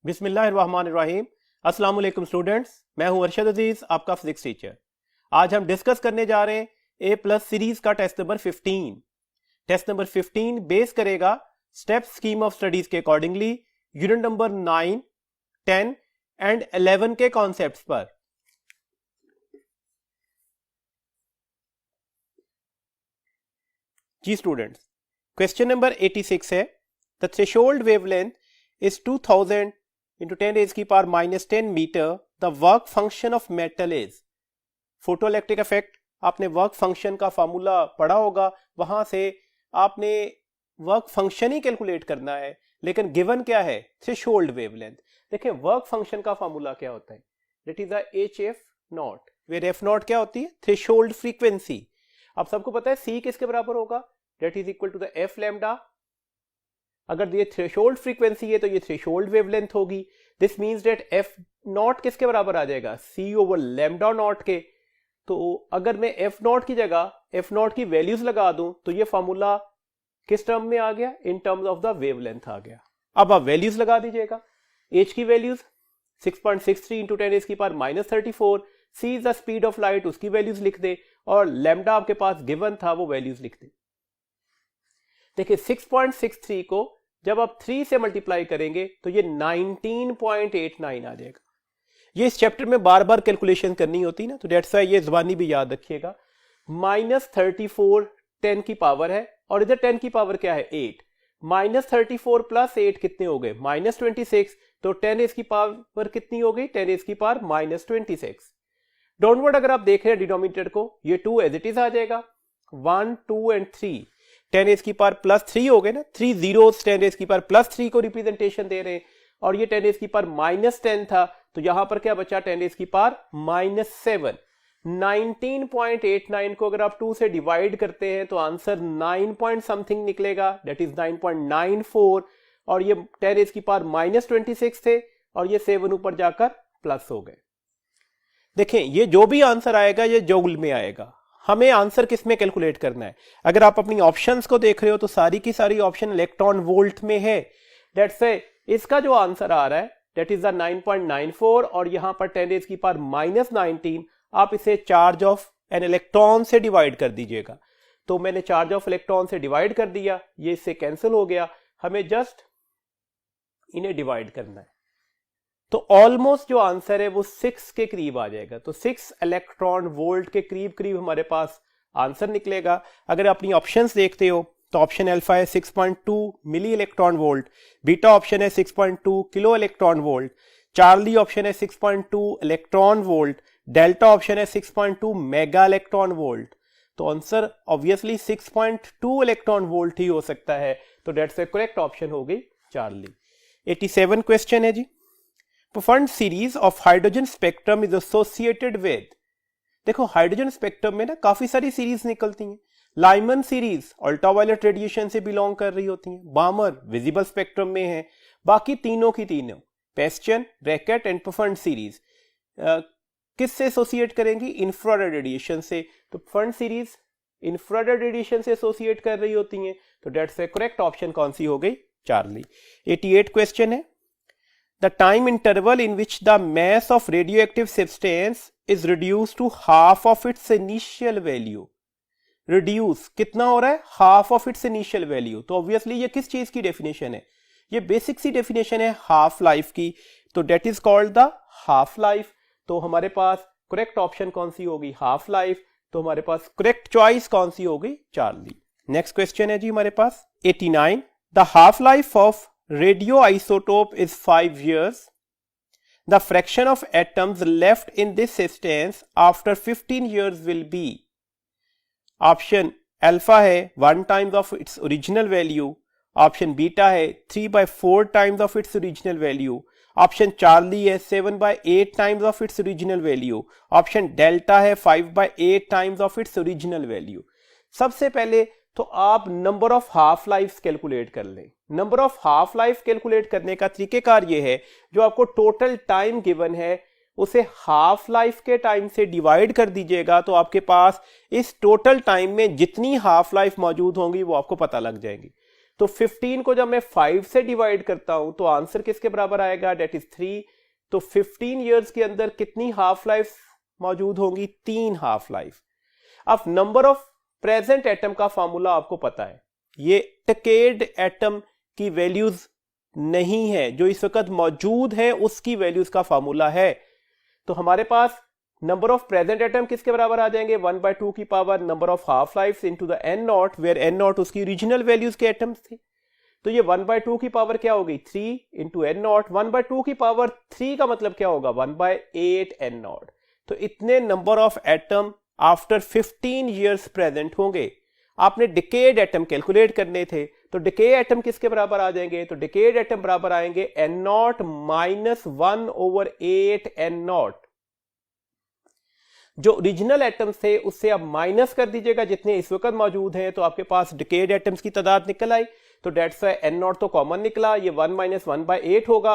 बिस्मिल्लाहिर्रहमानिर्रहीम। अस्सलाम वालेकुम स्टूडेंट्स, मैं हूं अरशद अजीज, आपका फिजिक्स टीचर। आज हम डिस्कस करने जा रहे हैं A+ सीरीज का test number 15। Test number 15 base करेगा स्टेप स्कीम ऑफ स्टडीज के अकॉर्डिंगली यूनिट नंबर 9, 10 एंड 11 के कॉन्सेप्ट्स पर। जी स्टूडेंट्स, क्वेश्चन नंबर 86 है, the threshold wavelength is 2000 into 10 raised की power -10 metre. The work function of metal is. Photoelectric effect आपने work function का formula पढ़ा होगा, वहां से आपने वर्क फंक्शन ही कैलकुलेट करना है, लेकिन गिवन क्या है? Threshold wavelength. देखिए वर्क फंक्शन का फार्मूला क्या होता है? That is the HF0, where F0 क्या होती है? Threshold frequency. अब सबको पता है C किसके बराबर होगा? That is equal to the F lambda. अगर ये थ्रेशोल्ड फ्रीक्वेंसी है तो ये थ्रेशोल्ड वेवलेंथ होगी। दिस मींस दैट F0 किसके बराबर आ जाएगा? C ओवर लैम्डा नॉट के। तो अगर मैं F0 की जगह F0 की वैल्यूज लगा दूं तो ये फार्मूला किस टर्म में आ गया? In terms of the wavelength आ गया। अब आप वैल्यूज लगा दीजिएगा। H की वैल्यूज 6.63 इंटू 10 raised की power -34। C is the speed of light, उसकी वैल्यूज लिख दे, और लैम्डा आपके पास गिवन था, वो वैल्यूज लिख दे। देखिए 6.63 को जब आप 3 से मल्टीप्लाई करेंगे तो ये 19.89 आ जाएगा। ये इस चैप्टर में बार बार कैलकुलेशन करनी होती है ना, तो डेट्स वाई ये जुबानी भी याद रखिएगा। -34 10 की पावर है, और इधर 10 की पावर क्या है? 8। -34 प्लस 8 कितने हो गए? -26। तो 10 इसकी पावर कितनी हो गई? 10 इसकी पावर -26। डाउनवर्ड अगर आप देख रहे हैं डिनोमिनेटर को, ये 2 एज इट इज आ जाएगा। 1, 2 एंड 3 10 रेज़ की पावर +3 हो गए ना। 3 zeros 10 रेज़ की पावर +3 को रिप्रेजेंटेशन दे रहे हैं, और ये 10 रेज़ की पावर -10 था, तो यहां पर क्या बचा? 10 रेज़ की पावर -7। 19.89 को अगर आप 2 से डिवाइड करते हैं तो आंसर 9 पॉइंट समथिंग निकलेगा, दैट इज 9.94। और ये 10 रेज़ की पावर -26 थे, और ये 7 ऊपर जाकर प्लस हो गए। देखें ये जो भी आंसर आएगा ये जूल में आएगा। हमें आंसर किस में कैलकुलेट करना है? अगर आप अपनी ऑप्शंस को देख रहे हो तो सारी की सारी ऑप्शन इलेक्ट्रॉन वोल्ट में है। दैट्स से इसका जो आंसर आ रहा है दैट इज द 9.94, और यहां पर 10 रेज़ की पावर -19 आप इसे चार्ज ऑफ एन इलेक्ट्रॉन से डिवाइड कर दीजिएगा। तो मैंने चार्ज ऑफ इलेक्ट्रॉन से डिवाइड कर दिया, ये इससे कैंसिल हो गया। हमें जस्ट इन्हें डिवाइड करना है, तो ऑलमोस्ट जो आंसर है वो 6 के करीब आ जाएगा। तो 6 इलेक्ट्रॉन वोल्ट के करीब करीब हमारे पास आंसर निकलेगा। अगर अपनी ऑप्शंस देखते हो तो ऑप्शन अल्फा है 6.2 milli electron volt, beta option है 6.2 kilo electron volt, Charlie option है 6.2 इलेक्ट्रॉन वोल्ट, डेल्टा ऑप्शन है 6.2 मेगा इलेक्ट्रॉन वोल्ट। तो आंसर ऑब्वियसली 6.2 इलेक्ट्रॉन वोल्ट ही हो सकता है। तो दैट्स द करेक्ट ऑप्शन हो गई चार्ली। 87 क्वेश्चन है जी। Pfund series of hydrogen spectrum is associated with. देखो हाइड्रोजन स्पेक्ट्रम में ना काफी सारी सीरीज निकलती हैं। लाइमन सीरीज अल्ट्रावायलेट रेडिएशन से बिलोंग कर रही होती हैं। बामर विजिबल स्पेक्ट्रम में है। बाकी तीनों की तीनों पेस्चन, ब्रैकेट एंड प्रोफाउंड सीरीज किससे एसोसिएट करेंगी? इंफ्रारेड रेडिएशन से। तो प्रोफाउंड सीरीज इंफ्रारेड रेडिएशन से एसोसिएट कर रही होती हैं। तो दैट्स द करेक्ट ऑप्शन कौन सी हो गई? चार्ली। 88 क्वेश्चन है, the time interval in which the mass of radioactive substance is reduced to half of its initial value। reduce कितना हो रहा है? half of its initial value। तो obviously ये किस चीज की डेफिनेशन है? ये बेसिक सी डेफिनेशन है हाफ लाइफ की। तो that is called the half life। तो हमारे पास करेक्ट ऑप्शन कौन सी होगी? Half life. तो हमारे पास करेक्ट चॉइस कौन सी होगी? चार्ली। नेक्स्ट क्वेश्चन है जी हमारे पास 89, the half life of radioisotope is 5 years. The fraction of atoms left in this substance after 15 years will be। Option alpha है 1 times of its original value, option beta है 3/4 times of its original value, option Charlie है 7/8 times of its original value, option delta है 5/8 times of its original value। सबसे पहले तो आप number of half life calculate कर लें। Number of half life calculate करने का तरीकेकार ये है, जो आपको टोटल टाइम गिवन है उसे हाफ लाइफ के टाइम से डिवाइड कर दीजिएगा, तो आपके पास इस टोटल टाइम में जितनी हाफ लाइफ मौजूद होंगी वो आपको पता लग जाएंगी। तो 15 को जब मैं 5 से डिवाइड करता हूं तो आंसर किसके बराबर आएगा, डेट इज 3। तो 15 ईयर्स के अंदर कितनी हाफ लाइफ मौजूद होंगी, 3 हाफ लाइफ। अब नंबर ऑफ प्रेजेंट एटम का फार्मूला आपको पता है, ये डिकेड एटम की वैल्यूज नहीं है, जो इस वक्त मौजूद है उसकी वैल्यूज का फार्मूला है। तो हमारे पास नंबर ऑफ प्रेजेंट एटम किसके बराबर आ जाएंगे, 1/2 की power number of half life into the n naught, where n naught उसकी ओरिजिनल वैल्यूज के एटम्स थी। तो ये 1/2 की पावर क्या होगी, 3 इंटू n नॉट। 1/2 की पावर 3 का मतलब क्या होगा, 1/8 n नॉट। तो इतने number of atom after 15 years present होंगे। आपने डिकेड एटम कैलकुलेट करने थे, तो डिके एटम किसके बराबर आ जाएंगे, तो डिकेड एटम बराबर आएंगे n not minus 1/8 n not. जो ओरिजिनल एटम्स थे उससे आप माइनस कर दीजिएगा जितने इस वक्त मौजूद हैं, तो आपके पास डिकेड एटम्स की तादाद निकल आई। तो डेट्स वाई n नॉट तो कॉमन निकला, ये 1 माइनस 1/8 होगा,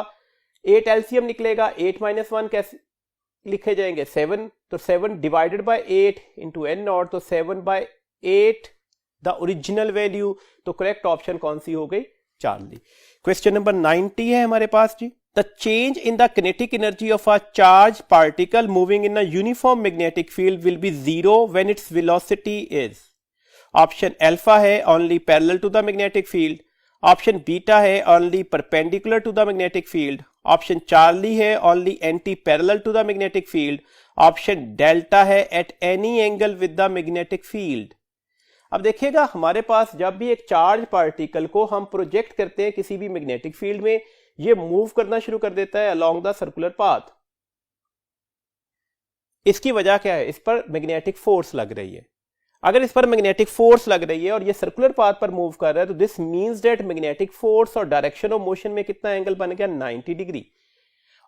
8 एलसीएम निकलेगा, 8 माइनस 1 कैसे लिखे जाएंगे, 7। तो 7 divided by 8 into n not, तो 7/8 द ओरिजिनल वैल्यू। तो करेक्ट ऑप्शन कौन सी हो गई, चार्ली। क्वेश्चन नंबर 90 है हमारे पास जी। The change in the kinetic energy of a charged particle moving in a uniform magnetic field will be 0 when its velocity is. Option alpha है only parallel to the magnetic field. Option beta है only perpendicular to the magnetic field. Option Charlie है only anti-parallel to the magnetic field. Option delta है at any angle with the magnetic field. अब देखिएगा हमारे पास जब भी एक charge particle को हम प्रोजेक्ट करते हैं किसी भी मैग्नेटिक फील्ड में, ये मूव करना शुरू कर देता है अलोंग द सर्कुलर पाथ। इसकी वजह क्या है, इस पर मैग्नेटिक फोर्स लग रही है। अगर इस पर मैग्नेटिक फोर्स लग रही है और ये सर्कुलर पाथ पर मूव कर रहा है, तो this means that magnetic force और डायरेक्शन ऑफ मोशन में कितना एंगल बन गया, 90 डिग्री।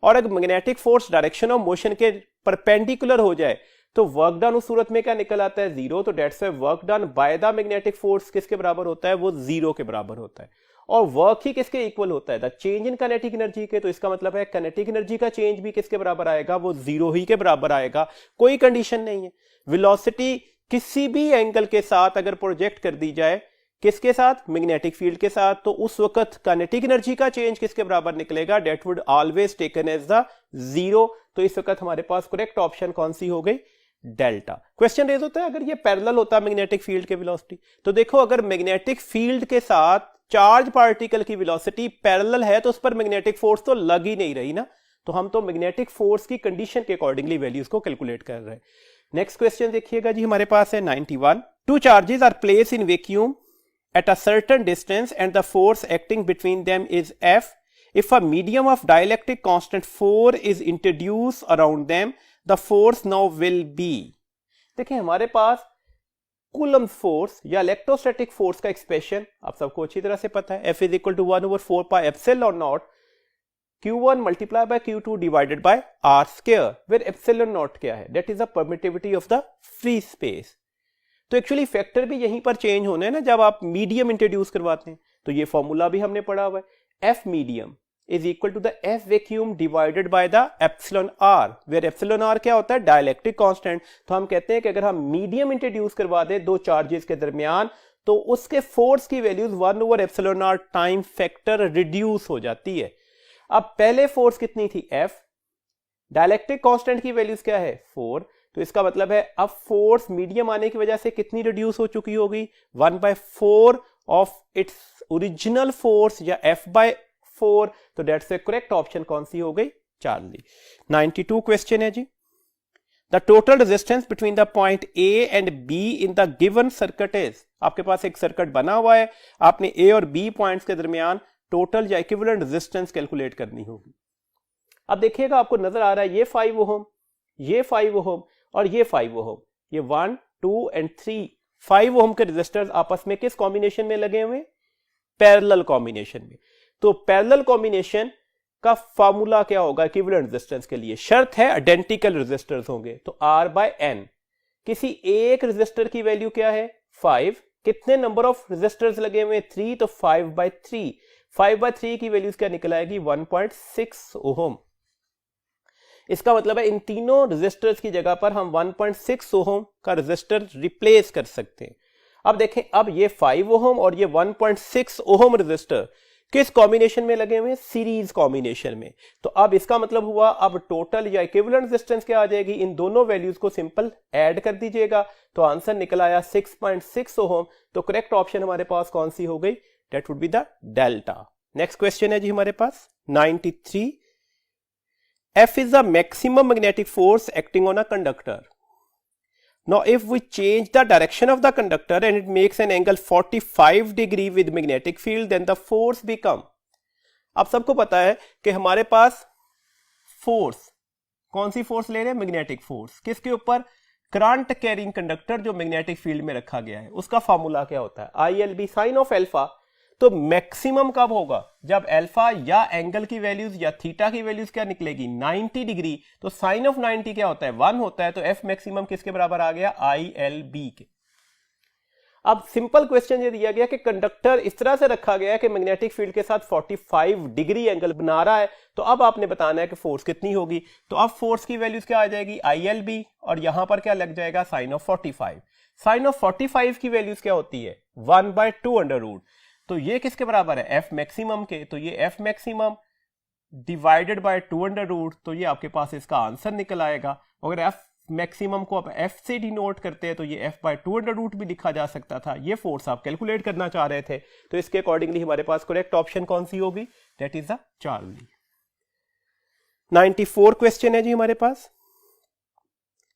और अगर magnetic force direction of motion के परपेंडिकुलर हो जाए तो वर्क डन उस सूरत में क्या निकल आता है, 0। तो that's why work done by the magnetic force किसके बराबर होता है, वो 0 के बराबर होता है। और वर्क ही किसके इक्वल होता है, the change in kinetic energy के। तो इसका मतलब है काइनेटिक एनर्जी का चेंज भी किसके बराबर आएगा, वो 0 ही के बराबर आएगा, कोई कंडीशन नहीं है। वेलोसिटी किसी भी एंगल के साथ अगर प्रोजेक्ट कर दी जाए, किसके साथ, मैग्नेटिक फील्ड के साथ, तो उस वक्त काइनेटिक एनर्जी का चेंज किसके बराबर निकलेगा, that would always taken as the 0। तो इस वक्त हमारे पास करेक्ट ऑप्शन कौन सी हो गई, डेल्टा। क्वेश्चन रेज होता है अगर ये पैरेलल होता है मैग्नेटिक फील्ड के वेलोसिटी, तो देखो अगर मैग्नेटिक फील्ड के साथ चार्ज पार्टिकल की वेलोसिटी पैरेलल है तो उस पर मैग्नेटिक फोर्स तो लग ही नहीं रही ना, तो हम तो मैग्नेटिक फोर्स की कंडीशन के अकॉर्डिंगली वैल्यूज को कैलकुलेट कर रहे हैं। नेक्स्ट क्वेश्चन देखिएगा जी, हमारे पास है 91। Two charges are placed in vacuum at a certain distance and the force acting between them is F. If a medium of dielectric constant 4 is introduced around them, the force now will be. देखिए हमारे पास coulomb force या electrostatic force का expression आप सबको अच्छी तरह से पता है, F is equal to 1/4 pi epsilon naught Q1 multiplied by Q2 divided by R square, where epsilon naught क्या है, that is the permittivity of the free space. तो एक्चुअली फैक्टर भी यहीं पर चेंज होने हैं ना जब आप मीडियम इंट्रोड्यूस करवाते हैं। तो ये फॉर्मूला भी हमने पढ़ा हुआ है, F medium is equal to the F vacuum divided by the epsilon R, where epsilon R क्या होता है, डाइलेक्ट्रिक कांस्टेंट। तो हम कहते हैं कि अगर हम मीडियम इंट्रोड्यूस करवा दें दो चार्जेस के दरमियान, तो उसके फोर्स की वैल्यूज 1/एप्सिलॉन आर टाइम फैक्टर रिड्यूस हो जाती है। अब पहले फोर्स कितनी थी, एफ, डाइलेक्ट्रिक कांस्टेंट की वैल्यूज क्या है, 4। तो इसका मतलब है अब फोर्स मीडियम आने की वजह से कितनी रिड्यूस हो चुकी होगी, 1/4 ऑफ इट्स ओरिजिनल फोर्स या F/4। तो दैट्स द करेक्ट ऑप्शन कौन सी हो गई, चार्ली। 92 क्वेश्चन है जी। The total resistance between the point A and B in the given circuit is. आपके पास एक सर्किट बना हुआ है, आपने A और B पॉइंट्स के दरमियान टोटल या इक्विवेलेंट रेजिस्टेंस कैलकुलेट करनी होगी। अब देखिएगा आपको नजर आ रहा है ये 5 ओम, ये 5 ओम और ये 5 ओम, ये 1, 2 एंड 3 5 ओम के रेजिस्टर्स आपस में किस कॉम्बिनेशन में लगे हुए, पैरेलल कॉम्बिनेशन में। तो पैरेलल कॉम्बिनेशन का फार्मूला क्या होगा इक्विवेलेंट रेजिस्टेंस के लिए, शर्त है आइडेंटिकल रेजिस्टर्स होंगे। तो R/N, किसी एक रेजिस्टर की वैल्यू क्या है, 5। कितने नंबर ऑफ रेजिस्टर्स लगे हुए, 3, तो 5/3। 5/3 की वैल्यूज क्या निकल आएगी, 1.6 ओम। इसका मतलब है इन तीनों रेजिस्टर्स की जगह पर हम 1.6 ओम का रेजिस्टर रिप्लेस कर सकते हैं। अब देखें, अब ये 5 ओहम और ये 1.6 ओहम रेजिस्टर किस कॉम्बिनेशन में लगे हुए हैं? सीरीज कॉम्बिनेशन में। तो अब इसका मतलब हुआ अब टोटल या इक्विवेलेंट रेजिस्टेंस क्या आ जाएगी? इन दोनों वैल्यूज को सिंपल ऐड कर दीजिएगा तो आंसर निकल आया 6.6 ओहम। तो करेक्ट ऑप्शन हमारे पास कौन सी हो गई? That would be the delta. Next question है जी हमारे पास 93। F is the maximum magnetic force acting on a conductor. Now if we change the direction of the conductor and it makes an angle 45 degree with magnetic field, then the force become. अब सबको पता है कि हमारे पास force, कौन सी force ले रहे हैं? Magnetic force. किसके ऊपर? करंट कैरिंग कंडक्टर जो मैग्नेटिक फील्ड में रखा गया है। उसका फॉर्मूला क्या होता है? ILB sine of alpha. तो मैक्सिमम कब होगा? जब अल्फा या एंगल की वैल्यूज या थीटा की वैल्यूज क्या निकलेगी? 90 डिग्री। तो साइन ऑफ 90 क्या होता है? 1 होता है। तो एफ मैक्सिमम किसके बराबर आ गया? ILB के। अब सिंपल क्वेश्चन ये दिया गया कि कंडक्टर इस तरह से रखा गया है कि मैग्नेटिक फील्ड के साथ 45 डिग्री एंगल बना रहा है। तो अब आपने बताना है कि फोर्स कितनी होगी। तो अब फोर्स की वैल्यूज क्या आ जाएगी? ILB, और यहां पर क्या लग जाएगा? Sign of 45। साइन ऑफ 45 की वैल्यूज क्या होती है? 1/2 अंडर रूट। तो ये किसके बराबर है? एफ मैक्सिमम के। तो ये F maximum divided by 2 under root. तो ये आपके पास इसका आंसर निकल आएगा। अगर एफ मैक्सिमम को आप एफ से डिनोट करते हैं तो ये एफ बाय 2 अंडर रूट भी लिखा जा सकता था। ये फोर्स आप कैलकुलेट करना चाह रहे थे। तो इसके अकॉर्डिंगली हमारे पास करेक्ट ऑप्शन कौन सी होगी? That is the Charlie. 94 question है जी हमारे पास।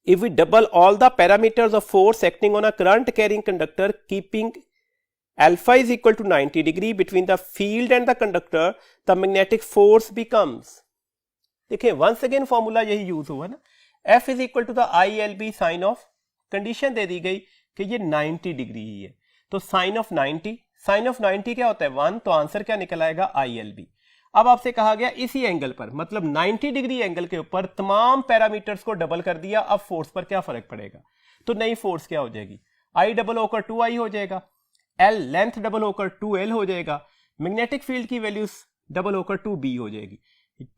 If we double all the parameters of force acting on a current carrying conductor keeping alpha is equal to 90 degree between the field and the conductor, the magnetic force becomes. देखिए once again formula यही use हुआ ना, F is equal to the ILB sine of, condition दे दी गई कि ये 90 degree ही है। तो साइन ऑफ 90 क्या होता है? 1। तो आंसर क्या निकल आएगा? ILB। अब आपसे कहा गया इसी एंगल पर, मतलब 90 डिग्री एंगल के ऊपर तमाम पैरामीटर्स को डबल कर दिया। अब फोर्स पर क्या फर्क पड़ेगा? तो नई फोर्स क्या हो जाएगी? I डबल होकर 2I हो जाएगा, L लेंथ डबल होकर 2L हो जाएगा, मैग्नेटिक फील्ड की वैल्यूज डबल होकर 2B हो जाएगी।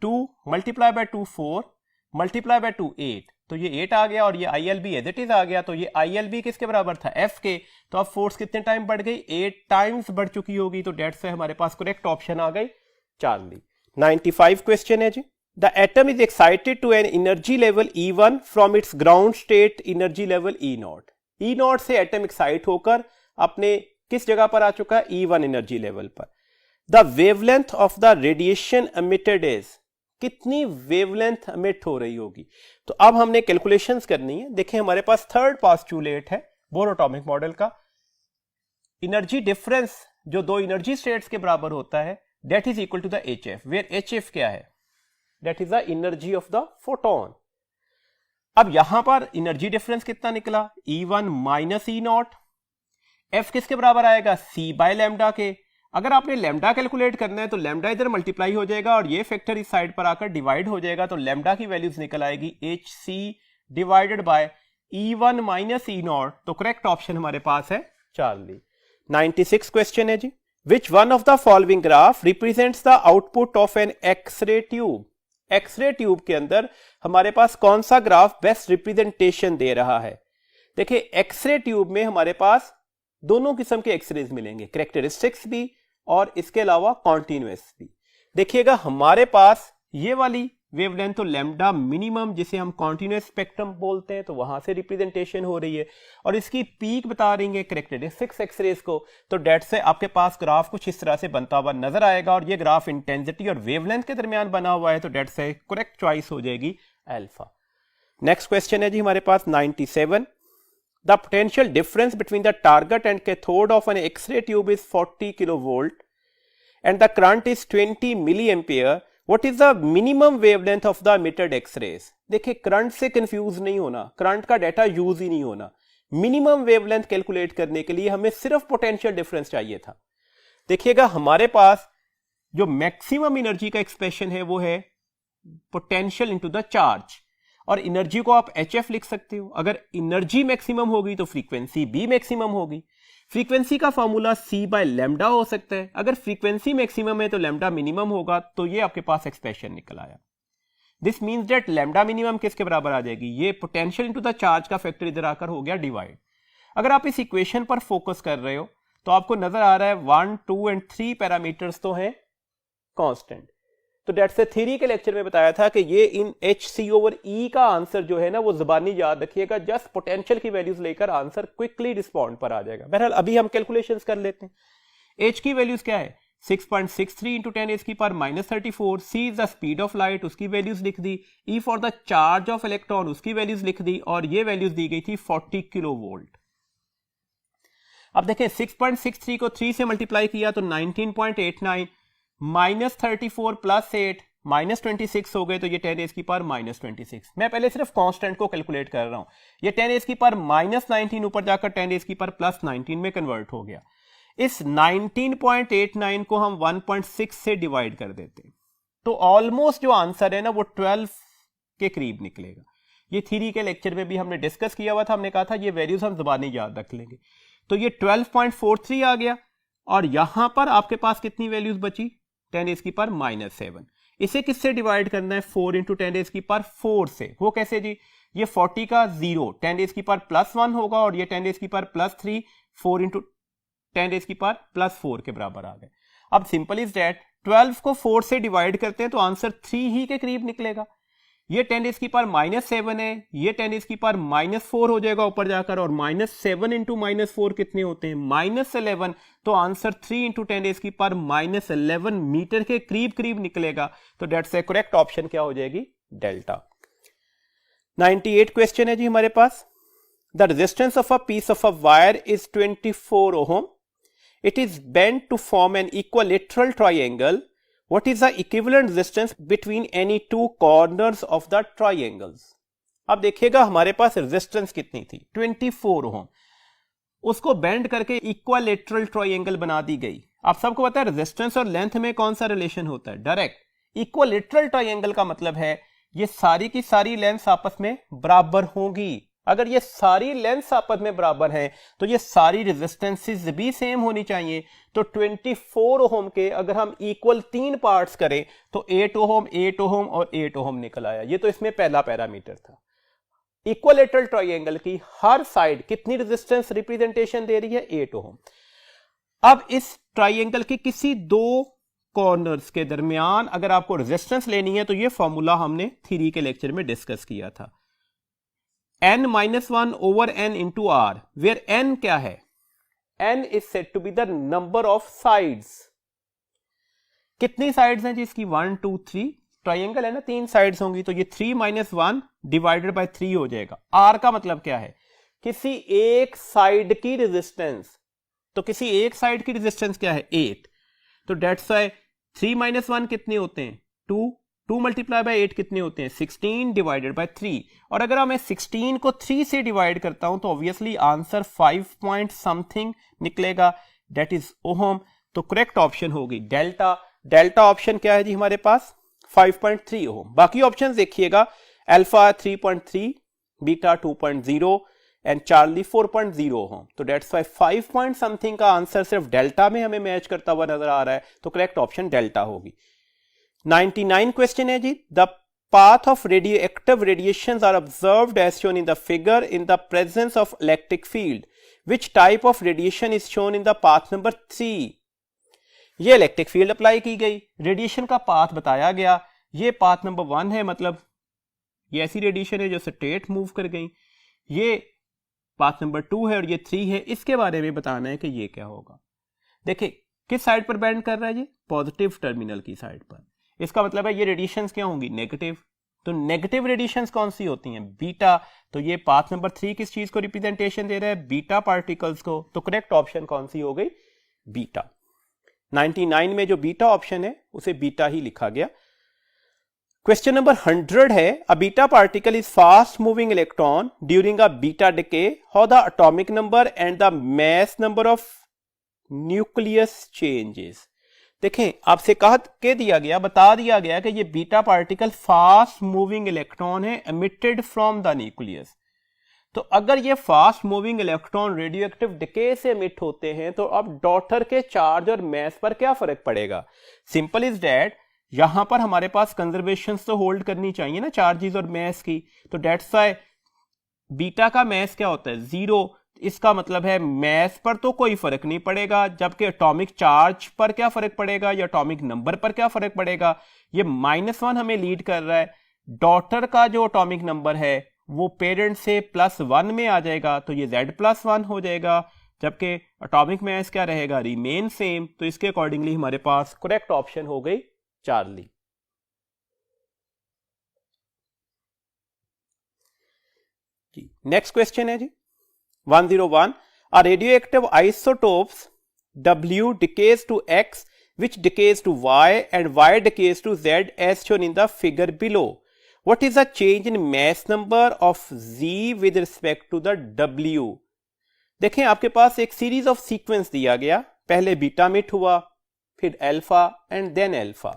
2 मल्टीप्लाई बाय 2 4 मल्टीप्लाई बाय 2 8। तो ये 8 आ गया और ये ILB एज इट इज आ गया। तो ये ILB किसके बराबर था? F के। तो अब फोर्स कितने टाइम बढ़ गई? 8 टाइम्स बढ़ चुकी होगी। तो डेट से हमारे पास करेक्ट ऑप्शन आ गई चार्ली। 95 क्वेश्चन है जी। The atom is excited to an energy level E1 from its ground state energy level E0। E0 से एटम एक्साइट होकर अपने किस जगह पर आ चुका है? E1 एनर्जी लेवल पर। The wavelength of the radiation emitted is, कितनी वेवलेंथ एमिट हो रही होगी? तो अब हमने कैलकुलेशंस करनी है। देखिए हमारे पास थर्ड पोस्टुलेट है बोर एटॉमिक मॉडल का। एनर्जी डिफरेंस जो दो एनर्जी स्टेट्स के बराबर होता है, that is equal to the HF, where HF क्या है? That is the energy of the photon. अब यहां पर एनर्जी डिफरेंस कितना निकला? E1 minus E0। F किसके बराबर आएगा? C बाय लैम्डा के। अगर आपने लैम्डा कैलकुलेट करना है तो लैम्डा इधर मल्टीप्लाई हो जाएगा और ये फैक्टर इस साइड पर आकर डिवाइड हो जाएगा। तो लैम्डा की वैल्यूज निकल आएगी HC divided by E1 minus E0। तो करेक्ट ऑप्शन हमारे पास है चार्ली। 96 क्वेश्चन है जी। Which one of the following graph represents the output of an X ray tube? X ray tube के अंदर हमारे पास कौन सा ग्राफ बेस्ट रिप्रेजेंटेशन दे रहा है? देखिए एक्सरे ट्यूब में हमारे पास दोनों किस्म के एक्सरेज मिलेंगे, कैरेक्टरिस्टिक्स भी और इसके अलावा कॉन्टिन्यूअस भी। देखिएगा हमारे पास ये वाली वेवलेंथ तो लैम्डा मिनिमम जिसे हम कॉन्टिन्यूअस स्पेक्ट्रम बोलते हैं, तो वहां से रिप्रेजेंटेशन हो रही है और इसकी पीक बता रही है कैरेक्टरिस्टिक्स एक्सरेज को। तो डेट से आपके पास ग्राफ कुछ इस तरह से बनता हुआ नजर आएगा और ये ग्राफ इंटेंसिटी और वेवलेंथ के दरमियान बना हुआ है। तो डेट से करेक्ट चॉइस हो जाएगी अल्फा। नेक्स्ट क्वेश्चन है जी हमारे पास 97। The potential difference between the target and cathode of an X-ray tube is 40 kilovolt and the current is 20 milliampere. What is the minimum wavelength of the emitted X-rays? देखिए current से confuse नहीं होना, current का data use ही नहीं होना। Minimum wavelength calculate करने के लिए हमें सिर्फ पोटेंशियल डिफरेंस चाहिए था। देखिएगा हमारे पास जो मैक्सिमम एनर्जी का एक्सप्रेशन है वो है पोटेंशियल इनटू द चार्ज, और एनर्जी को आप HF लिख सकते हो। अगर एनर्जी मैक्सिमम होगी तो फ्रीक्वेंसी भी मैक्सिमम होगी। फ्रीक्वेंसी का फॉर्मूला C बाय लैम्डा हो सकता है। अगर फ्रीक्वेंसी मैक्सिमम है तो लैम्डा मिनिमम होगा। तो ये आपके पास एक्सप्रेशन निकल आया। This means that lambda minimum किसके बराबर आ जाएगी? ये पोटेंशियल इनटू द चार्ज का फैक्टर इधर आकर हो गया डिवाइड। अगर आप इस इक्वेशन पर फोकस कर रहे हो तो आपको नजर आ रहा है 1, 2 एंड 3 पैरामीटर्स तो हैं कांस्टेंट। तो डेट्स से थ्योरी के लेक्चर में बताया था कि ये इन HC/E का आंसर जो है ना वो जुबानी याद रखिएगा, जस्ट पोटेंशियल की वैल्यूज लेकर आंसर क्विकली रिस्पॉन्ड पर आ जाएगा। बहरहाल अभी हम कैलकुलेशंस कर लेते हैं। H की वैल्यूज क्या है 6.63 इंटू 10 इसकी power -34, C is the speed of light, उसकी वैल्यूज लिख दी, E for the charge of electron, उसकी वैल्यूज लिख दी, और ये वैल्यूज दी गई थी 40 किलो वोल्ट। अब देखें 6.63 को 3 से मल्टीप्लाई किया तो 19.89, -34 प्लस 8 -26 हो गए, तो ये 10 की पावर -26। मैं पहले सिर्फ कांस्टेंट को कैलकुलेट कर रहा हूं। ये 10 की पावर -19 ऊपर जाकर 10 की पावर +19 में कन्वर्ट हो गया। इस 19.89 को हम 1.6 से डिवाइड कर देते हैं तो ऑलमोस्ट जो आंसर है ना वो 12 के करीब निकलेगा। ये थ्योरी के लेक्चर में भी हमने डिस्कस किया हुआ था, हमने कहा था ये वैल्यूज हम जुबानी याद रख लेंगे। तो ये 12.43 आ गया, और यहां पर आपके पास कितनी वैल्यूज बची 10 की पावर -7। इसे किससे डिवाइड करना है 4 इंटू 10 की पावर 4 से। वो कैसे जी, ये 40 का 0 10 की पावर +1 होगा, और ये 10 की पावर +3 4 इंटू 10 की पावर +4 के बराबर आ गए। अब सिंपल इज दैट 12 को 4 से डिवाइड करते हैं तो आंसर 3 ही के करीब निकलेगा। ये 10 की पावर -7 है, ये 10 की पावर -4 हो जाएगा ऊपर जाकर, और -7 इंटू -4 कितने होते हैं -11, तो आंसर 3 इंटू 10 की पावर -11 मीटर के करीब करीब निकलेगा। तो डेट्स ए करेक्ट ऑप्शन क्या हो जाएगी डेल्टा। 98 क्वेश्चन है जी हमारे पास। The resistance of a piece of a wire is 24 ohm. It is bent to form an equilateral triangle. What is the equivalent resistance between any two corners of the triangles? अब देखिएगा हमारे पास resistance कितनी थी 24 ओम, उसको bend करके equilateral triangle बना दी गई। आप सबको पता है रेजिस्टेंस और लेंथ में कौन सा रिलेशन होता है डायरेक्ट। इक्विलेटरल ट्रायंगल का मतलब है ये सारी की सारी लेंथ आपस में बराबर होंगी। अगर ये सारी लेंथ आपस में बराबर हैं तो ये सारी रेजिस्टेंसेस भी सेम होनी चाहिए। तो 24 ओम के अगर हम इक्वल 3 पार्ट्स करें तो 8 ओम 8 ओम और 8 ओम निकल आया। ये तो इसमें पहला पैरामीटर था। इक्विलेटरल ट्रायंगल की हर साइड कितनी रेजिस्टेंस रिप्रेजेंटेशन दे रही है 8 ओम। अब इस ट्रायंगल के किसी दो कॉर्नर्स के दरमियान अगर आपको रेजिस्टेंस लेनी है तो ये फॉर्मूला हमने थ्योरी के लेक्चर में डिस्कस किया था, n-1 over n into r, where n क्या है, n is said to be the number of sides। कितनी साइड्स हैं जी इसकी 1 2 3, ट्रायंगल है ना 3 साइड्स होंगी, तो ये 3 - 1 डिवाइडेड बाय 3 हो जाएगा। r का मतलब क्या है, किसी एक साइड की रेजिस्टेंस। तो किसी एक साइड की रेजिस्टेंस क्या है 8, तो डेट्स वाई 3 - 1 कितने होते हैं 2, 2 मल्टीप्लाई बाय 8 कितने होते हैं 16 डिवाइडेड बाय 3। और अगर मैं 16 को 3 से डिवाइड करता हूं तो ऑब्वियसली आंसर 5 पॉइंट समथिंग निकलेगा, दैट इज ओम। तो करेक्ट ऑप्शन होगी डेल्टा। डेल्टा ऑप्शन क्या है जी हमारे पास 5.3 ओम। बाकी ऑप्शन देखिएगा, अल्फा 3.3, बीटा 2.0 एंड चार्ली 4.0 ओम। तो डेट्स वाई 5 पॉइंट समथिंग का आंसर सिर्फ डेल्टा में हमें मैच करता हुआ नजर आ रहा है, तो करेक्ट ऑप्शन डेल्टा होगी। 99 क्वेश्चन है जी। The path of radioactive radiations are observed as shown in the figure in the presence of electric field. Which type of radiation is shown in the path number 3? ये electric field apply की गई, radiation का path बताया गया। ये path number 1 है, मतलब ये ऐसी रेडिएशन है जो स्ट्रेट मूव कर गई। ये पाथ नंबर 2 है और ये 3 है। इसके बारे में बताना है कि ये क्या होगा। देखिए किस साइड पर बैंड कर रहा है जी, पॉजिटिव टर्मिनल की साइड पर। इसका मतलब है ये रेडिएशंस क्या होंगी नेगेटिव। तो नेगेटिव रेडिएशंस कौन सी होती हैं बीटा। तो ये पाथ नंबर 3 किस चीज को रिप्रेजेंटेशन दे रहा है बीटा पार्टिकल्स को। तो करेक्ट ऑप्शन कौन सी हो गई बीटा। 99 में जो बीटा ऑप्शन है उसे बीटा ही लिखा गया। क्वेश्चन नंबर 100 है, a beta particle is fast moving electron during a beta decay, how the atomic number and the mass number of nucleus changes. देखें आपसे कह दिया गया, बता दिया गया कि ये beta particle fast moving electron है एमिटेड फ्रॉम द न्यूक्लियस। तो अगर ये fast moving electron radioactive decay से एमिट होते हैं तो अब डॉटर के चार्ज और मास पर क्या फर्क पड़ेगा। सिंपल इज दैट, यहां पर हमारे पास कंजर्वेशन तो होल्ड करनी चाहिए ना चार्जेस और मास की। तो डेट्स वाई बीटा का मास क्या होता है 0, इसका मतलब है मैथ पर तो कोई फर्क नहीं पड़ेगा, जबकि एटॉमिक चार्ज पर क्या फर्क पड़ेगा या एटॉमिक नंबर पर क्या फर्क पड़ेगा। ये -1 हमें लीड कर रहा है। डॉटर का जो एटॉमिक नंबर है वो पेरेंट से +1 में आ जाएगा, तो ये Z+1 हो जाएगा, जबकि एटॉमिक मास क्या रहेगा, रिमेन सेम। तो इसके अकॉर्डिंगली हमारे पास करेक्ट ऑप्शन हो गई चार्ली। नेक्स्ट क्वेश्चन है जी 101, a radioactive isotopes W decays to X, which decays to Y, and Y decays to Z as shown in the figure below. What is the change in mass number of Z with respect to the W? देखें आपके पास एक series of sequence दिया गया, पहले beta मिट हुआ, फिर alpha and then alpha.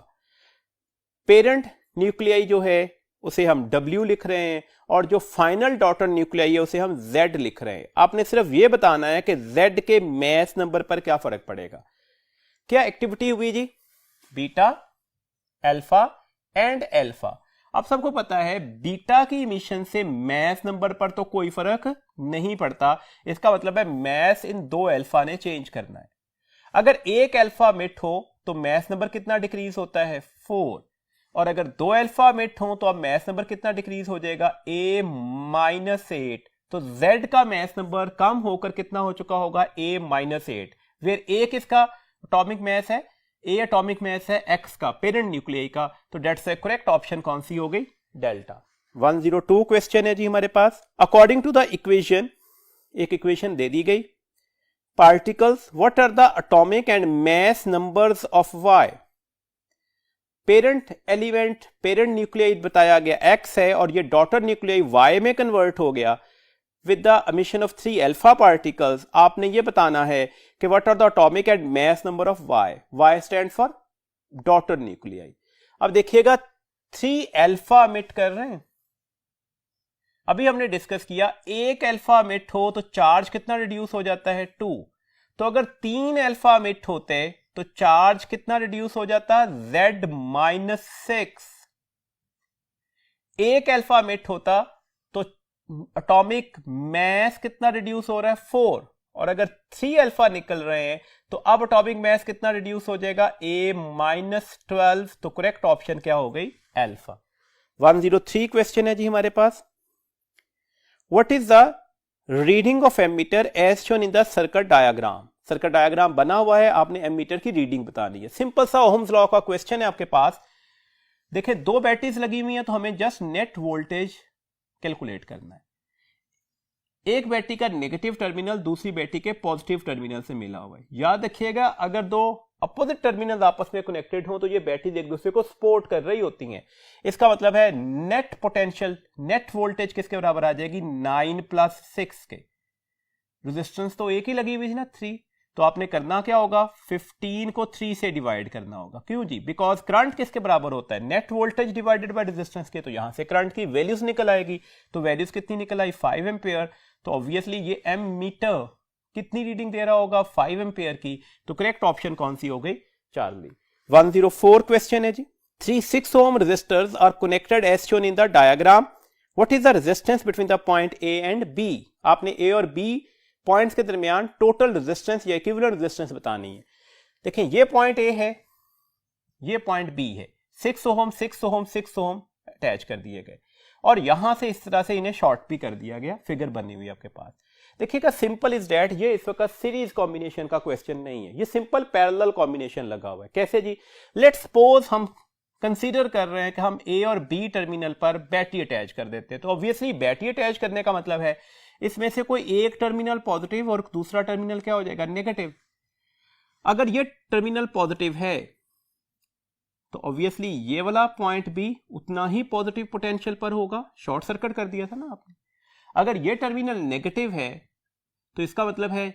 Parent nuclei जो है उसे हम W लिख रहे हैं और जो फाइनल डॉटर न्यूक्लियाई है उसे हम Z लिख रहे हैं। आपने सिर्फ यह बताना है कि Z के मैस नंबर पर क्या फर्क पड़ेगा। क्या एक्टिविटी हुई जी, बीटा, अल्फा एंड अल्फा। अब सबको पता है बीटा की इमिशन से मैस नंबर पर तो कोई फर्क नहीं पड़ता, इसका मतलब है मैस इन दो अल्फा ने चेंज करना है। अगर एक अल्फा मिट हो तो मैस नंबर कितना डिक्रीज होता है, 4, और अगर दो अल्फा मिट हो तो अब मैस नंबर कितना डिक्रीज हो जाएगा, A-8। तो Z का मैस नंबर कम होकर कितना हो चुका होगा, A-8, वेयर A किसका एटॉमिक मैस है, A एटॉमिक मैस है X का, पेरेंट न्यूक्लियाई का। तो डेट्स ए करेक्ट ऑप्शन कौन सी हो गई, डेल्टा। 102 क्वेश्चन है जी हमारे पास। अकॉर्डिंग टू द इक्वेशन, एक इक्वेशन दे दी गई, particles what are the atomic and mass numbers of Y। Parent element, parent nuclei बताया गया X है और ये डॉटर न्यूक्लियाई Y में कन्वर्ट हो गया with the emission of 3 alpha particles. आपने ये बताना है कि what are the atomic and mass number of Y। Y stand for daughter nuclei. अब देखिएगा 3 अल्फा मिट कर रहे हैं। अभी हमने डिस्कस किया एक अल्फा मिट हो तो चार्ज कितना रिड्यूस हो जाता है, 2। तो अगर 3 अल्फा मिट होते तो चार्ज कितना रिड्यूस हो जाता है, Z-6। एक अल्फा मिट होता तो एटॉमिक मैस कितना रिड्यूस हो रहा है, 4, और अगर 3 अल्फा निकल रहे हैं तो अब एटॉमिक मैस कितना रिड्यूस हो जाएगा, A-12। तो करेक्ट ऑप्शन क्या हो गई, अल्फा। 103 क्वेश्चन है जी हमारे पास। What is the reading of ammeter as shown in the circuit diagram. Circuit diagram बना हुआ है, आपने एमीटर की रीडिंग बतानी है। सिंपल सा ओहम्स लॉ का क्वेश्चन है आपके पास। देखिए 2 बैटरीज लगी हुई हैं तो हमें जस्ट नेट वोल्टेज कैलकुलेट करना है। एक बैटरी का नेगेटिव टर्मिनल दूसरी बैटरी के पॉजिटिव टर्मिनल से मिला हुआ है। याद रखिएगा अगर दो अपोजिट टर्मिनल आपस में कनेक्टेड हो तो ये बैटरीज एक दूसरे को सपोर्ट कर रही होती हैं। इसका मतलब है नेट पोटेंशियल, नेट वोल्टेज किसके बराबर आ जाएगी, 9 + 6 के। रेजिस्टेंस तो एक ही लगी हुई थी ना, 3। तो आपने करना क्या होगा, 15 को 3 से डिवाइड करना होगा। क्यों जी, बिकॉज करंट किसके बराबर होता है, net voltage divided by resistance के। तो यहां से करंट की वैल्यूज निकल आएगी। तो वैल्यूज कितनी निकल आई, 5 एम्पियर। तो ऑब्वियसली ये एमीटर कितनी रीडिंग दे रहा होगा, 5 एम्पियर की। तो करेक्ट ऑप्शन कौन सी हो गई, चार्ली। 104 क्वेश्चन है जी। 3 6 ohm resistors are connected as shown in the diagram. What is the resistance between the point A and B? आपने A और B पॉइंट्स के दरमियान टोटल रेजिस्टेंस या इक्विवेलेंट रेजिस्टेंस बतानी है। देखें ये पॉइंट A है, ये पॉइंट B है। 6 ohm 6 ohm 6 ohm अटैच कर दिए गए और यहां से इस तरह से इन्हें शॉर्ट भी कर दिया गया। फिगर बनी हुई आपके पास। देखिएगा सिंपल इज डैट, ये इस वक्त सीरीज कॉम्बिनेशन का क्वेश्चन नहीं है, ये सिंपल पैरेलल कॉम्बिनेशन लगा हुआ है। कैसे जी, लेट्स सपोज हम कंसीडर कर रहे हैं कि हम A और B टर्मिनल पर बैटरी अटैच कर देते हैं। तो ऑब्वियसली बैटरी अटैच करने का मतलब है इसमें से कोई एक टर्मिनल पॉजिटिव और दूसरा टर्मिनल क्या हो जाएगा, नेगेटिव। अगर ये टर्मिनल पॉजिटिव है तो ऑब्वियसली ये वाला पॉइंट भी उतना ही पॉजिटिव पोटेंशियल पर होगा, शॉर्ट सर्किट कर दिया था ना आपने। अगर ये टर्मिनल नेगेटिव है तो इसका मतलब है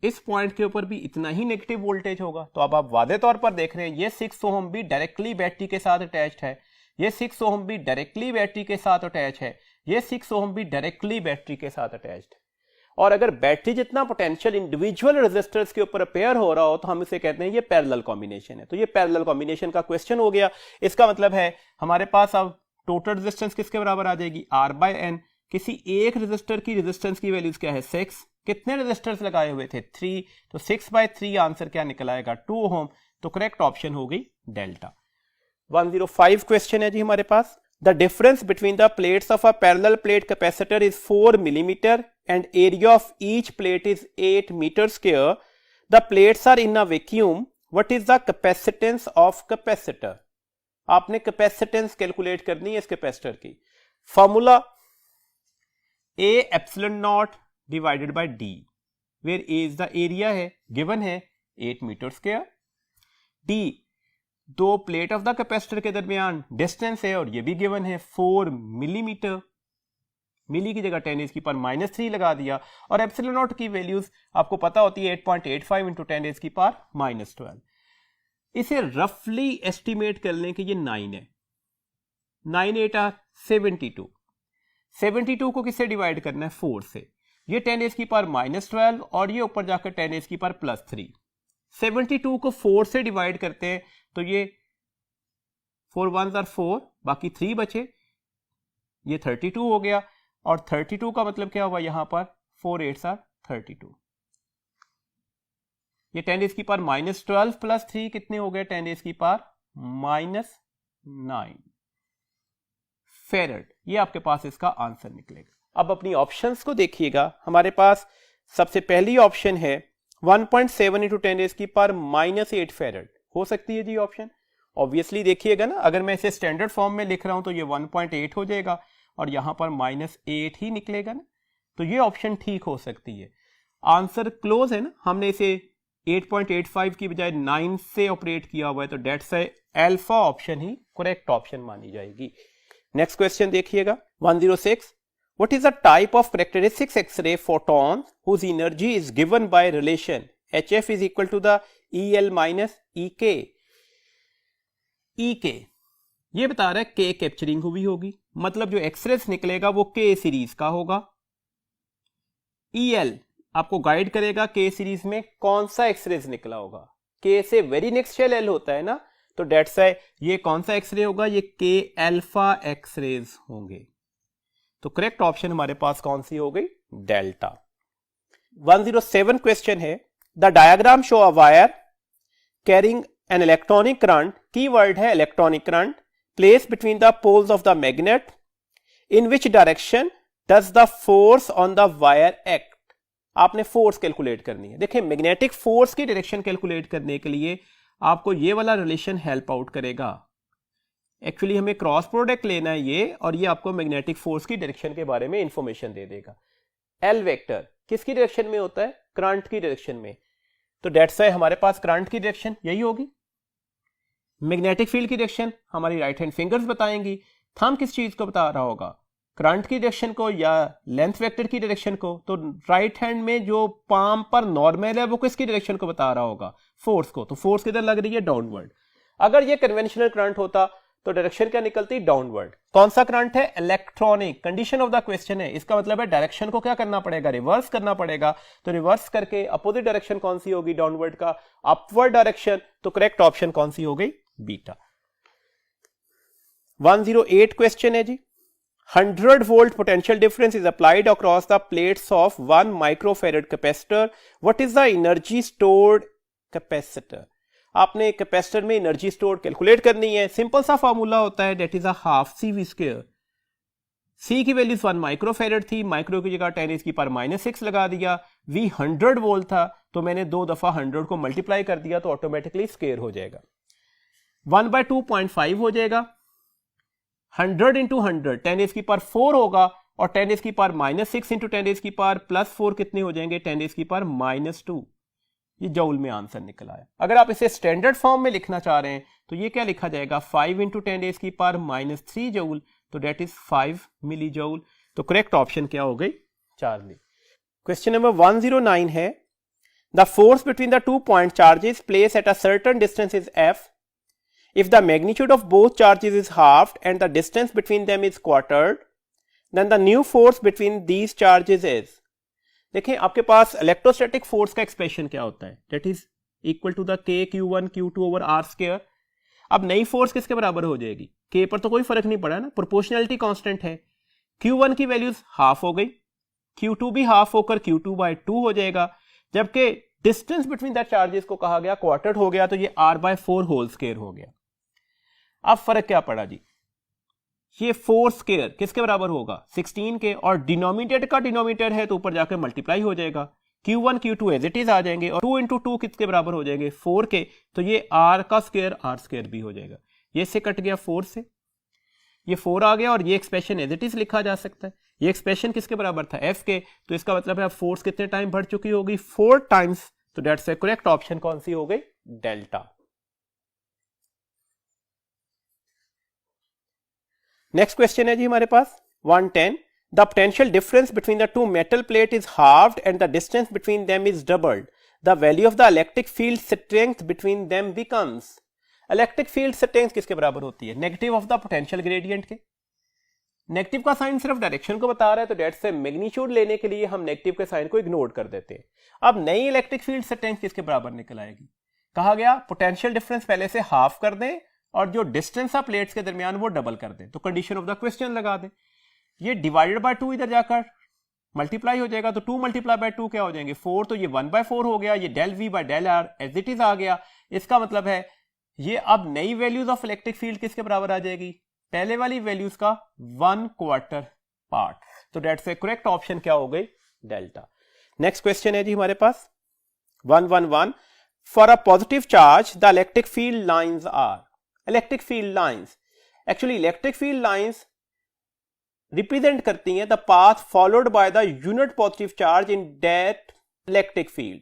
इस पॉइंट के ऊपर भी इतना ही नेगेटिव वोल्टेज होगा। तो अब आप वादे तौर पर देख रहे हैं ये 6 ohm भी डायरेक्टली बैटरी के साथ अटैच्ड है, ये 6 ohm भी डायरेक्टली बैटरी के साथ अटैच है, ये 6 ohm भी डायरेक्टली बैटरी के साथ अटैच्ड है। और अगर बैटरी जितना पोटेंशियल इंडिविजुअल रेजिस्टर्स के ऊपर अपेयर हो रहा हो तो हम इसे कहते हैं ये पैरेलल कॉम्बिनेशन है। तो ये पैरेलल कॉम्बिनेशन का क्वेश्चन हो गया। इसका मतलब है हमारे पास अब टोटल रेजिस्टेंस किसके बराबर आ जाएगी, R/N। किसी एक रेजिस्टर की रेजिस्टेंस की वैल्यूज क्या है, 6, कितने रेजिस्टर्स लगाए हुए थे 3, तो 6/3 आंसर क्या निकल आएगा 2 ओम। तो करेक्ट ऑप्शन हो गई डेल्टा। 105 क्वेश्चन है जी हमारे पास। The difference between the plates of a parallel plate capacitor is 4 millimetre and area of each plate is 8 metre square. The plates are in a vacuum, what is the capacitance of capacitor. आपने capacitance calculate करनी है इस capacitor की। Formula A epsilon naught divided by D, where A is the area है, given है 8 metre square. D दो plate of the capacitor के दरमियान डिस्टेंस है और ये भी गिवन है 4 मिलीमीटर। मिली की जगह 10⁻³ लगा दिया और एप्सिलॉन नॉट की वैल्यूज आपको पता होती है 8.85 इंटू 10⁻⁻12। इसे रफली एस्टिमेट कर लें कि ये 9 है। 9 8 आर 72। 72 को किससे डिवाइड करना है 4 से। ये 10⁻⁻12 और ये ऊपर जाकर 10⁻+3। 72 को 4 से डिवाइड करते हैं तो ये 4 1s आर 4, बाकी 3 बचे, ये 32 हो गया। और 32 का मतलब क्या हुआ यहां पर 4 8s आर 32। ये 10⁻⁻12 प्लस 3 कितने हो गए 10⁻⁻9 फेरेड। ये आपके पास इसका आंसर निकलेगा। अब अपनी ऑप्शंस को देखिएगा। हमारे पास सबसे पहली ऑप्शन है 1.7 इंटू 10⁻⁻8 फेरेड। हो सकती है जी ऑप्शन। ऑब्वियसली देखिएगा ना, अगर मैं इसे स्टैंडर्ड फॉर्म में लिख रहा हूं तो ये 1.8 हो जाएगा और यहां पर -8 ही निकलेगा ना, तो ये ऑप्शन ठीक हो सकती है। आंसर क्लोज है ना, हमने इसे 8.85 की बजाय 9 से ऑपरेट किया हुआ है, तो डेट्स अल्फा ऑप्शन ही करेक्ट ऑप्शन मानी जाएगी। नेक्स्ट क्वेश्चन देखिएगा 106। What is the type of characteristic X-ray photon whose energy is given by relation HF is equal to the EL minus EK? EK ये बता रहा है K कैप्चरिंग हुई होगी, मतलब जो एक्सरेस निकलेगा वो K सीरीज का होगा। EL आपको गाइड करेगा K सीरीज में कौन सा एक्सरेस निकला होगा। K से वेरी नेक्स्ट शेल L होता है ना, तो डेट्स ये कौन सा एक्सरे होगा, ये K अल्फा एक्सरेज होंगे। तो करेक्ट ऑप्शन हमारे पास कौन सी हो गई डेल्टा। 107 क्वेश्चन है the diagram show a wire carrying an electronic current, key word है electronic current, place between the poles of the magnet, in which direction does the force on the wire act. आपने force calculate करनी है। देखिए magnetic force की direction calculate करने के लिए आपको ये वाला रिलेशन हेल्प आउट करेगा। एक्चुअली हमें क्रॉस प्रोडक्ट लेना है ये, और ये आपको मैग्नेटिक फोर्स की डायरेक्शन के बारे में इंफॉर्मेशन दे देगा। एल वेक्टर किसकी डायरेक्शन में होता है, करंट की डायरेक्शन में, तो डेट्स हमारे पास करंट की डायरेक्शन यही होगी। मैग्नेटिक फील्ड की डायरेक्शन हमारी राइट हैंड फिंगर्स बताएंगी। थंब किस चीज को बता रहा होगा, करंट की डायरेक्शन को या लेंथ वेक्टर की डायरेक्शन को। तो राइट हैंड में जो पाम पर नॉर्मल है वो किसकी डायरेक्शन को बता रहा होगा, फोर्स को। तो फोर्स किधर लग रही है, डाउनवर्ड। अगर ये कन्वेंशनल करंट होता तो डायरेक्शन क्या निकलती, डाउनवर्ड। कौन सा करंट है, electronic. Condition of the question है, इसका मतलब है डायरेक्शन को क्या करना पड़ेगा, रिवर्स करना पड़ेगा। तो रिवर्स करके अपोजिट डायरेक्शन कौन सी होगी, डाउनवर्ड का अपवर्ड डायरेक्शन। तो करेक्ट ऑप्शन कौन सी हो गई, बीटा। 108 क्वेश्चन है जी 100 volt potential difference is applied across the plates of 1 microfarad capacitor, what is the energy stored capacitor. आपने कैपेसिटर में एनर्जी स्टोर कैलकुलेट करनी है। सिंपल सा फॉर्मूला होता है, that is a half CV²। C की वैल्यू 1 माइक्रोफेरेड थी, micro की जगह 10⁻⁻6 लगा दिया। V 100 वोल्ट था, तो मैंने 2 दफा 100 को मल्टीप्लाई कर दिया, तो ऑटोमेटिकली स्क्वायर हो जाएगा। 1/2.5 हो जाएगा। 100 इंटू 100 10⁻⁴ होगा, और 10⁻⁻6 इंटू 10⁻+4 कितने हो जाएंगे, 10⁻⁻2। ये जूल में आंसर निकल आया। अगर आप इसे स्टैंडर्ड फॉर्म में लिखना चाह रहे हैं तो ये क्या लिखा जाएगा, 5 इंटू 10⁻⁻3 जूल, तो डेट इज 5 मिली जूल। तो करेक्ट ऑप्शन क्या हो गई, चार्ली। क्वेश्चन नंबर 109 है the force between the 2 point charges place at a certain distance is F. If the magnitude of both charges is halved and the distance between them is quartered, then the new force between these charges is. देखिए आपके पास electrostatic force का expression क्या होता है, that is equal to the K Q1 Q2 over R square. अब नई force किसके बराबर हो जाएगी, K पर तो कोई फर्क नहीं पड़ा ना, प्रोपोर्शनैलिटी कांस्टेंट है। Q1 की वैल्यूज हाफ हो गई, Q2 भी हाफ होकर Q2/2 हो जाएगा, जबकि डिस्टेंस बिटवीन द चार्जेस को कहा गया क्वार्टर हो गया, तो ये R/4 होल स्क्वायर हो गया। अब फर्क क्या पड़ा जी, ये 4 स्क्वायर किसके बराबर होगा 16 के, और डिनोमिनेटर का डिनोमिनेटर है तो ऊपर जाकर मल्टीप्लाई हो जाएगा, Q1 Q2 as it is आ जाएंगे, और 2 इंटू 2 किसके बराबर हो जाएंगे 4 के, तो ये R का स्क्वायर R स्क्वायर भी हो जाएगा। ये इससे कट गया 4 से, ये 4 आ गया, और ये एक्सप्रेशन एज इट इज लिखा जा सकता है। ये एक्सप्रेशन किसके बराबर था f के, तो इसका मतलब है फोर्स कितने टाइम बढ़ चुकी होगी 4 टाइम्स, तो दैट्स द करेक्ट ऑप्शन कौन सी हो गई डेल्टा। नेक्स्ट क्वेश्चन है जी हमारे पास 110, the potential difference between the two metal plate is halved and the distance between them is doubled, the value of the electric field strength between them becomes. Electric field strength किसके बराबर होती है negative of the potential gradient के। Negative का sign सिर्फ direction को बता रहा है, तो डेट से मैग्नीट्यूड लेने के लिए हम नेगेटिव के साइन को इग्नोर कर देते हैं। अब नई इलेक्ट्रिक फील्ड स्ट्रेंथ किसके बराबर निकल आएगी, कहा गया पोटेंशियल डिफरेंस पहले से हाफ कर दें और जो डिस्टेंस है प्लेट्स के दरमियान वो डबल कर दें, तो कंडीशन ऑफ द क्वेश्चन लगा दें। ये डिवाइडेड बाय 2 इधर जाकर मल्टीप्लाई हो जाएगा, तो 2 मल्टीप्लाई बाय 2 क्या हो जाएंगे 4, तो ये 1/4 हो गया, ये del v by del r as it is आ गया। इसका मतलब है ये अब नई वैल्यूज ऑफ इलेक्ट्रिक फील्ड किसके बराबर आ जाएगी, पहले वाली वैल्यूज का 1/4 पार्ट, तो दैट्स द करेक्ट ऑप्शन क्या हो गई डेल्टा। नेक्स्ट क्वेश्चन है जी हमारे पास 111, for a positive charge the electric field lines are. Electric field lines, actually electric field lines represent करती हैं the path followed by the unit positive charge in that electric field.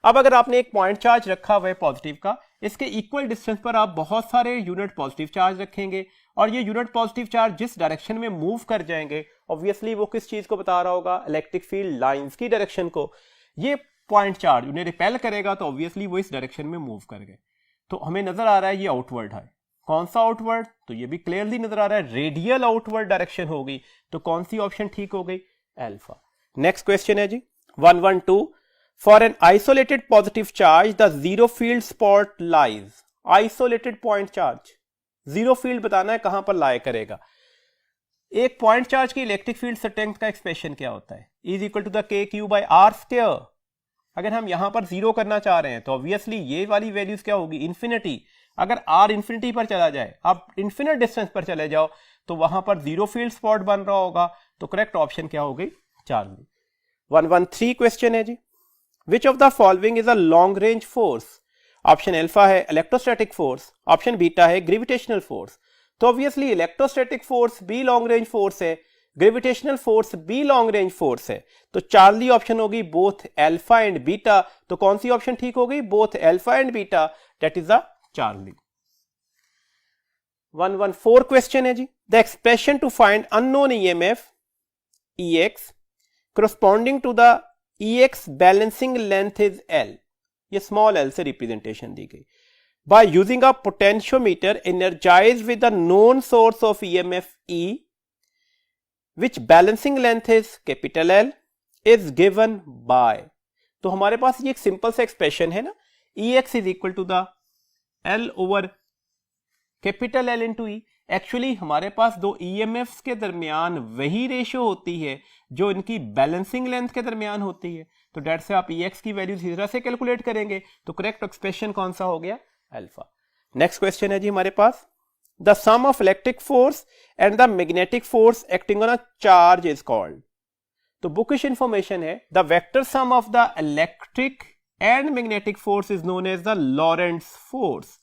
अब अगर आपने एक पॉइंट चार्ज रखा हुआ है positive का, इसके इक्वल डिस्टेंस पर आप बहुत सारे यूनिट पॉजिटिव चार्ज रखेंगे, और ये यूनिट पॉजिटिव चार्ज जिस डायरेक्शन में मूव कर जाएंगे ऑब्वियसली वो किस चीज को बता रहा होगा इलेक्ट्रिक फील्ड लाइंस की डायरेक्शन को। ये पॉइंट चार्ज उन्हें रिपेल करेगा, तो ऑब्वियसली वो इस डायरेक्शन में मूव कर गए, तो हमें नजर आ रहा है ये आउटवर्ड है। कौन सा आउटवर्ड, तो ये भी क्लियरली नजर आ रहा है रेडियल आउटवर्ड डायरेक्शन होगी, तो कौन सी ऑप्शन ठीक हो गई अल्फा। नेक्स्ट क्वेश्चन है जी 112, for an isolated positive charge the zero field spot lies. Isolated point charge, zero field बताना है कहां पर लाए करेगा। एक पॉइंट चार्ज की इलेक्ट्रिक फील्ड स्ट्रेंथ का एक्सप्रेशन क्या होता है, is equal to the k/r²। अगर हम यहां पर जीरो करना चाह रहे हैं तो ऑब्वियसली ये वाली वैल्यूज क्या होगी इन्फिनिटी। अगर r इंफिनिटी पर चला जाए, आप इन्फिनिट डिस्टेंस पर चले जाओ, तो वहां पर जीरो फील्ड स्पॉट बन रहा होगा, तो करेक्ट ऑप्शन क्या हो गई चार्ली। 113 क्वेश्चन है जी, which of the following is a long range force. Option alpha है इलेक्ट्रोस्टैटिक फोर्स, ऑप्शन बीटा है ग्रेविटेशनल फोर्स। तो ऑब्वियसली इलेक्ट्रोस्टैटिक फोर्स भी लॉन्ग रेंज फोर्स है, ग्रेविटेशनल फोर्स भी लॉन्ग रेंज फोर्स है, तो चार्ली ऑप्शन होगी बोथ अल्फा एंड बीटा। तो कौन सी ऑप्शन ठीक हो गई both alpha and beta, that is the Charlie. 114 question है जी, the expression to find unknown EMF EX corresponding to the EX balancing length is L। ये स्मॉल l से रिप्रेजेंटेशन दी गई। By using a potentiometer energized with a known source of EMF E, which balancing length is capital L, is given by। तो हमारे पास ये एक simple सा expression है ना, EX is equal to the L over capital L into E. Actually हमारे पास दो EMFs के दरमियान वही रेशियो होती है जो इनकी बैलेंसिंग लेंथ के दरमियान होती है, तो डेट से आप EX की वैल्यू इस तरह से कैलकुलेट करेंगे, तो करेक्ट एक्सप्रेशन कौन सा हो गया अल्फा। नेक्स्ट क्वेश्चन है जी हमारे पास, the sum of electric force and the magnetic force acting on a charge is called. तो बुकिश इंफॉर्मेशन है, the vector sum of the electric and magnetic force is known as the Lorentz force.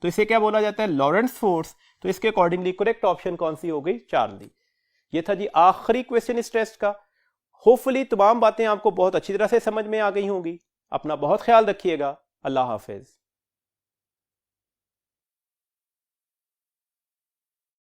तो इसे क्या बोला जाता है लॉरेंट्ज force. तो इसके अकॉर्डिंगली करेक्ट ऑप्शन कौन सी हो गई चार्ली। ये था जी आखिरी क्वेश्चन इस टेस्ट का। होपफुली तमाम बातें आपको बहुत अच्छी तरह से समझ में आ गई होंगी। अपना बहुत ख्याल रखिएगा। अल्लाह हाफिज।